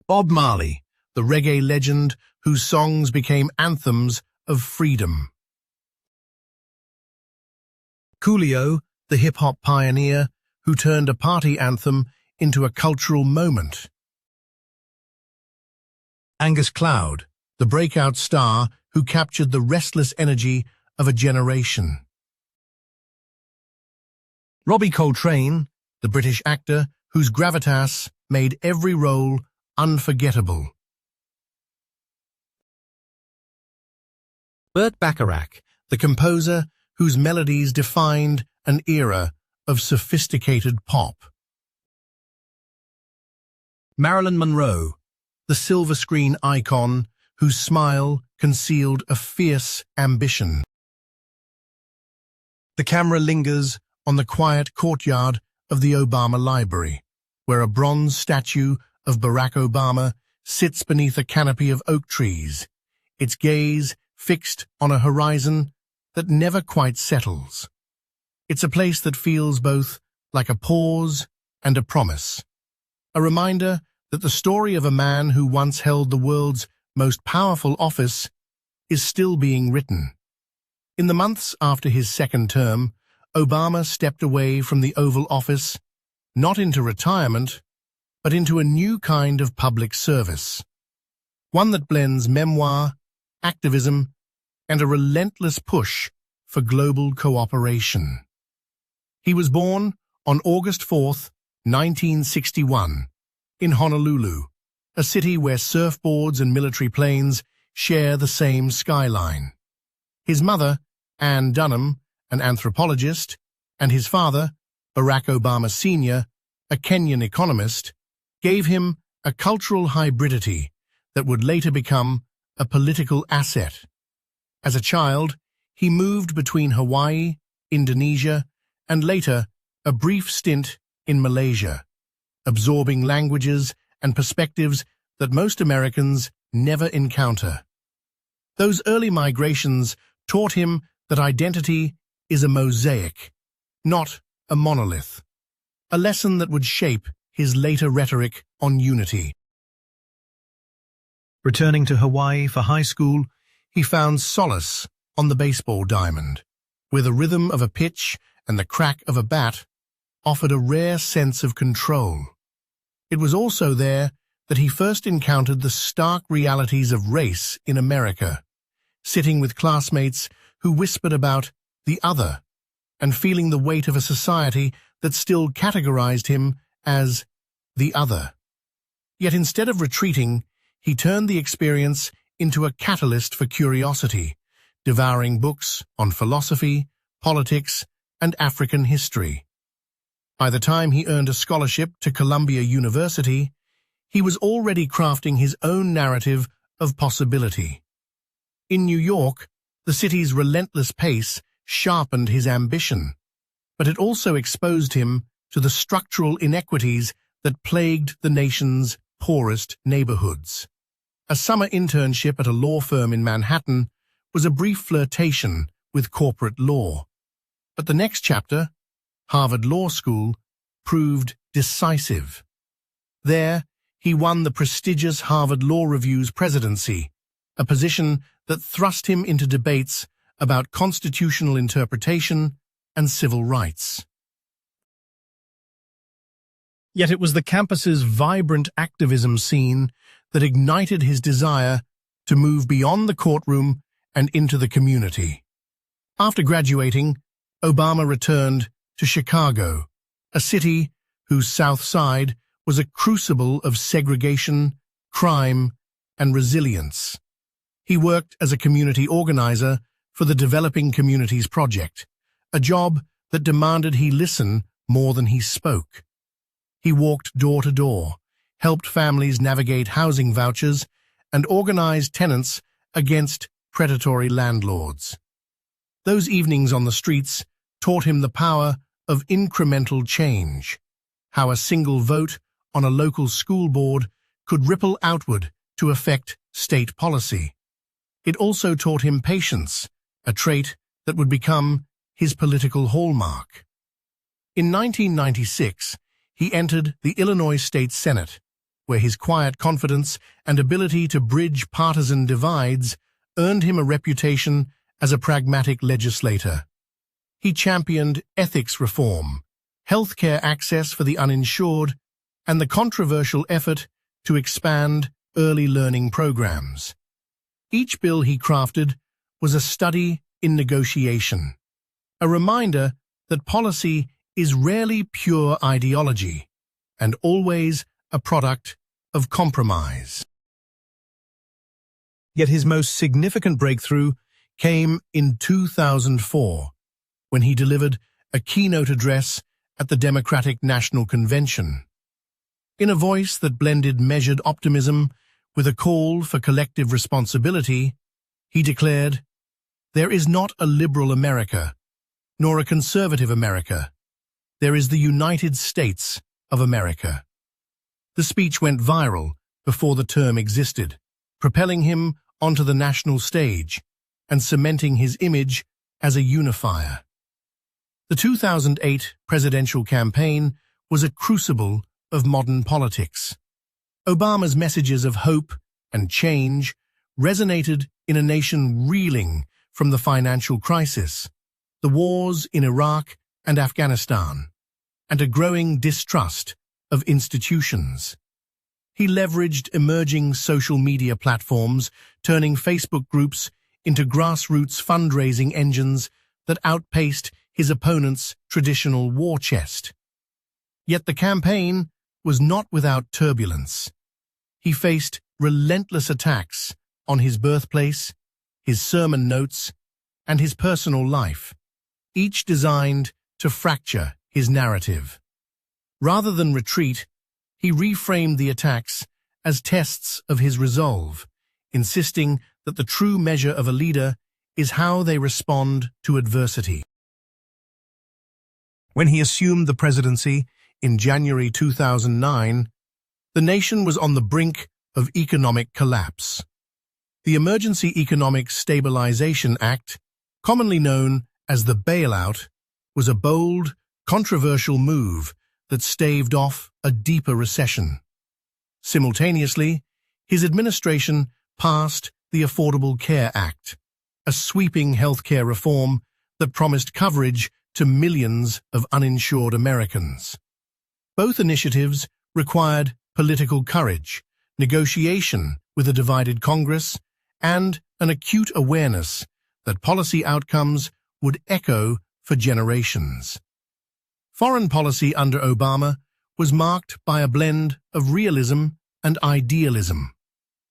Bob Marley, the reggae legend whose songs became anthems of freedom. Coolio, the hip-hop pioneer who turned a party anthem into a cultural moment. Angus Cloud, the breakout star who captured the restless energy of a generation. Robbie Coltrane, the British actor whose gravitas made every role unforgettable. Burt Bacharach, the composer whose melodies defined an era of sophisticated pop. Marilyn Monroe, the silver screen icon whose smile concealed a fierce ambition. The camera lingers on the quiet courtyard of the Obama Library, where a bronze statue of Barack Obama sits beneath a canopy of oak trees, its gaze fixed on a horizon that never quite settles. It's a place that feels both like a pause and a promise, a reminder that the story of a man who once held the world's most powerful office is still being written. In the months after his second term, Obama stepped away from the Oval Office, not into retirement, but into a new kind of public service, one that blends memoir, activism, and a relentless push for global cooperation. He was born on August 4, 1961, in Honolulu, a city where surfboards and military planes share the same skyline. His mother, Ann Dunham, an anthropologist, and his father, Barack Obama Sr., a Kenyan economist, gave him a cultural hybridity that would later become a political asset. As a child, he moved between Hawaii, Indonesia, and later a brief stint in Malaysia, absorbing languages and perspectives that most Americans never encounter. Those early migrations taught him that identity is a mosaic, not a monolith, a lesson that would shape his later rhetoric on unity. Returning to Hawaii for high school, he found solace on the baseball diamond, where the rhythm of a pitch and the crack of a bat offered a rare sense of control. It was also there that he first encountered the stark realities of race in America, sitting with classmates who whispered about the other and feeling the weight of a society that still categorized him as the other. Yet instead of retreating, he turned the experience into a catalyst for curiosity, devouring books on philosophy, politics, and African history. By the time he earned a scholarship to Columbia University, he was already crafting his own narrative of possibility. In New York, the city's relentless pace sharpened his ambition, but it also exposed him to the structural inequities that plagued the nation's poorest neighborhoods. A summer internship at a law firm in Manhattan was a brief flirtation with corporate law. But the next chapter, Harvard Law School, proved decisive. There, he won the prestigious Harvard Law Review's presidency, a position that thrust him into debates about constitutional interpretation and civil rights. Yet it was the campus's vibrant activism scene that ignited his desire to move beyond the courtroom and into the community. After graduating, Obama returned to Chicago, a city whose South Side was a crucible of segregation, crime, and resilience. He worked as a community organizer for the Developing Communities Project, a job that demanded he listen more than he spoke. He walked door to door, helped families navigate housing vouchers, and organized tenants against predatory landlords. Those evenings on the streets taught him the power of incremental change, how a single vote on a local school board could ripple outward to affect state policy. It also taught him patience, a trait that would become his political hallmark. In 1996, he entered the Illinois State Senate, where his quiet confidence and ability to bridge partisan divides earned him a reputation as a pragmatic legislator. He championed ethics reform, healthcare access for the uninsured, and the controversial effort to expand early learning programs. Each bill he crafted was a study in negotiation, a reminder that policy is rarely pure ideology and always a product of compromise. Yet his most significant breakthrough came in 2004, when he delivered a keynote address at the Democratic National Convention. In a voice that blended measured optimism with a call for collective responsibility, he declared, "There is not a liberal America, nor a conservative America. There is the United States of America." The speech went viral before the term existed, propelling him onto the national stage and cementing his image as a unifier. The 2008 presidential campaign was a crucible of modern politics. Obama's messages of hope and change resonated in a nation reeling from the financial crisis, the wars in Iraq and Afghanistan, and a growing distrust of institutions. He leveraged emerging social media platforms, turning Facebook groups into grassroots fundraising engines that outpaced his opponent's traditional war chest. Yet the campaign was not without turbulence. He faced relentless attacks on his birthplace, his sermon notes, and his personal life, each designed to fracture his narrative. Rather than retreat, he reframed the attacks as tests of his resolve, insisting that the true measure of a leader is how they respond to adversity. When he assumed the presidency in January 2009, the nation was on the brink of economic collapse. The Emergency Economic Stabilization Act, commonly known as the bailout, was a bold, controversial move that staved off a deeper recession. Simultaneously, his administration passed the Affordable Care Act, a sweeping healthcare reform that promised coverage to millions of uninsured Americans. Both initiatives required political courage, negotiation with a divided Congress, and an acute awareness that policy outcomes would echo for generations. Foreign policy under Obama was marked by a blend of realism and idealism.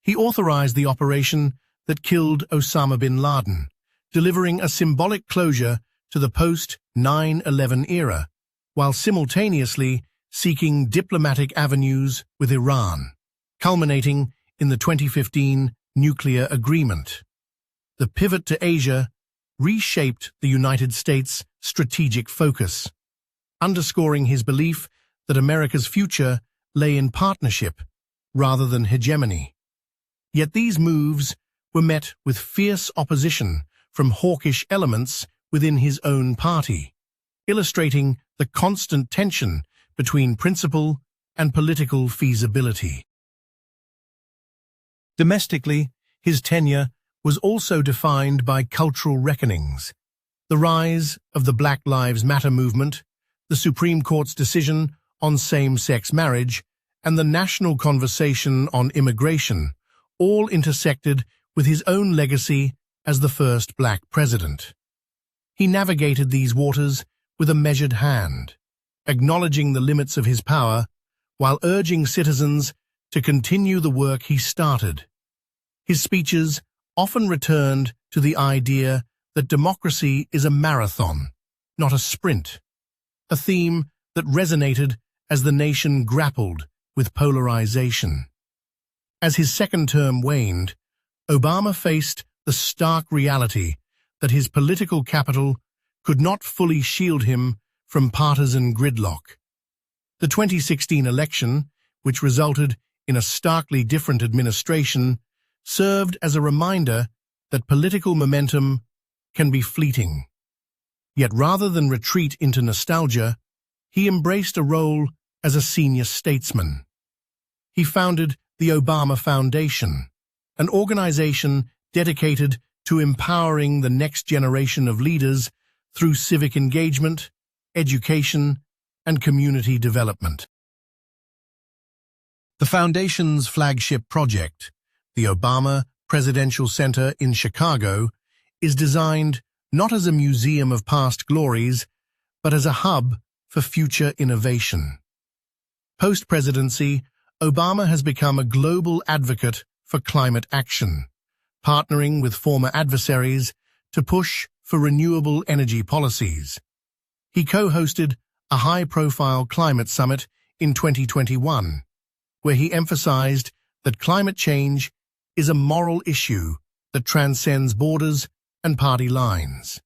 He authorized the operation that killed Osama bin Laden, delivering a symbolic closure to the post-9/11 era, while simultaneously seeking diplomatic avenues with Iran, culminating in the 2015 nuclear agreement. The pivot to Asia reshaped the United States' strategic focus, underscoring his belief that America's future lay in partnership rather than hegemony. Yet these moves were met with fierce opposition from hawkish elements within his own party, illustrating the constant tension between principle and political feasibility. Domestically, his tenure was also defined by cultural reckonings. The rise of the Black Lives Matter movement, the Supreme Court's decision on same-sex marriage, and the national conversation on immigration all intersected with his own legacy as the first black president. He navigated these waters with a measured hand, acknowledging the limits of his power while urging citizens to continue the work he started. His speeches often returned to the idea that democracy is a marathon, not a sprint, a theme that resonated as the nation grappled with polarization. As his second term waned, Obama faced the stark reality that his political capital could not fully shield him from partisan gridlock. The 2016 election, which resulted in a starkly different administration, served as a reminder that political momentum can be fleeting. Yet rather than retreat into nostalgia, he embraced a role as a senior statesman. he founded the Obama Foundation, an organization dedicated to empowering the next generation of leaders through civic engagement, education, and community development. The Foundation's flagship project, the Obama Presidential Center in Chicago, is designed not as a museum of past glories, but as a hub for future innovation. Post-presidency, Obama has become a global advocate for climate action, partnering with former adversaries to push for renewable energy policies. He co-hosted a high-profile climate summit in 2021, where he emphasized that climate change is a moral issue that transcends borders and party lines.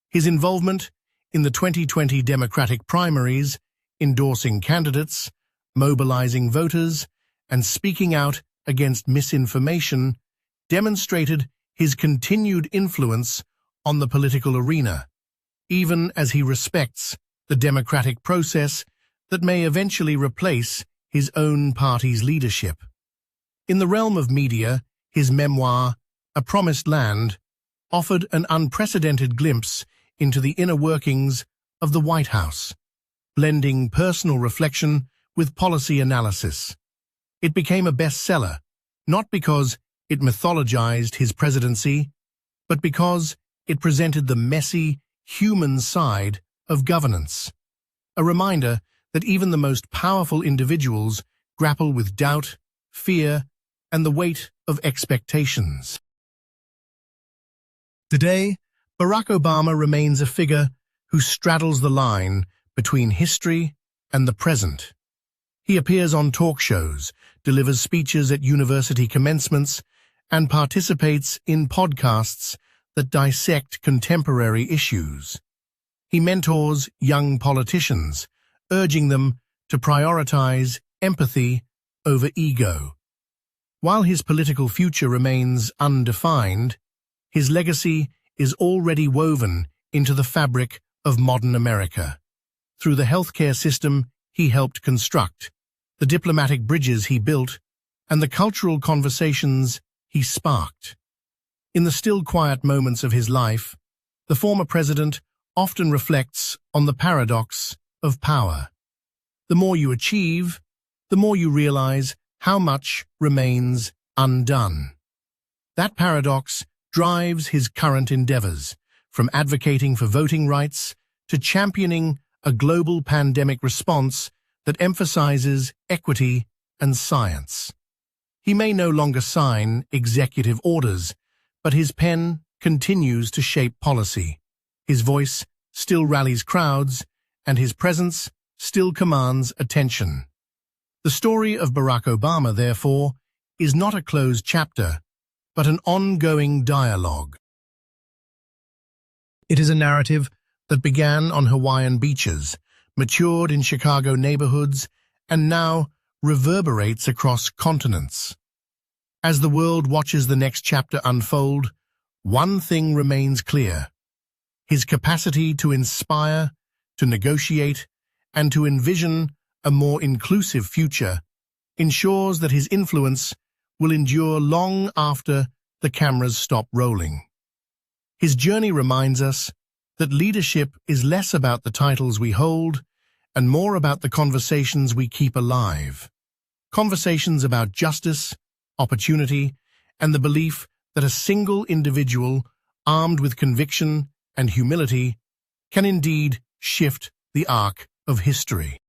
His involvement in the 2020 Democratic primaries, endorsing candidates, mobilizing voters, and speaking out against misinformation, demonstrated his continued influence on the political arena, even as he respects the democratic process that may eventually replace his own party's leadership. In the realm of media, his memoir, A Promised Land, offered an unprecedented glimpse into the inner workings of the White House, blending personal reflection with policy analysis. It became a bestseller, not because it mythologized his presidency, but because it presented the messy, human side of governance. A reminder that even the most powerful individuals grapple with doubt, fear, and the weight of expectations. Today, Barack Obama remains a figure who straddles the line between history and the present. He appears on talk shows, delivers speeches at university commencements, and participates in podcasts that dissect contemporary issues. He mentors young politicians, urging them to prioritize empathy over ego. While his political future remains undefined, his legacy is already woven into the fabric of modern America. Through the healthcare system he helped construct, the diplomatic bridges he built, and the cultural conversations he sparked. In the still quiet moments of his life, the former president often reflects on the paradox of power. The more you achieve, the more you realize how much remains undone. That paradox drives his current endeavors, from advocating for voting rights to championing a global pandemic response that emphasizes equity and science. He may no longer sign executive orders, but his pen continues to shape policy. His voice still rallies crowds, and his presence still commands attention. The story of Barack Obama, therefore, is not a closed chapter, but an ongoing dialogue. It is a narrative that began on Hawaiian beaches, matured in Chicago neighborhoods, and now reverberates across continents. As the world watches the next chapter unfold, one thing remains clear: his capacity to inspire, to negotiate, and to envision a more inclusive future ensures that his influence will endure long after the cameras stop rolling. His journey reminds us that leadership is less about the titles we hold and more about the conversations we keep alive. Conversations about justice, opportunity, and the belief that a single individual, armed with conviction and humility, can indeed shift the arc of history.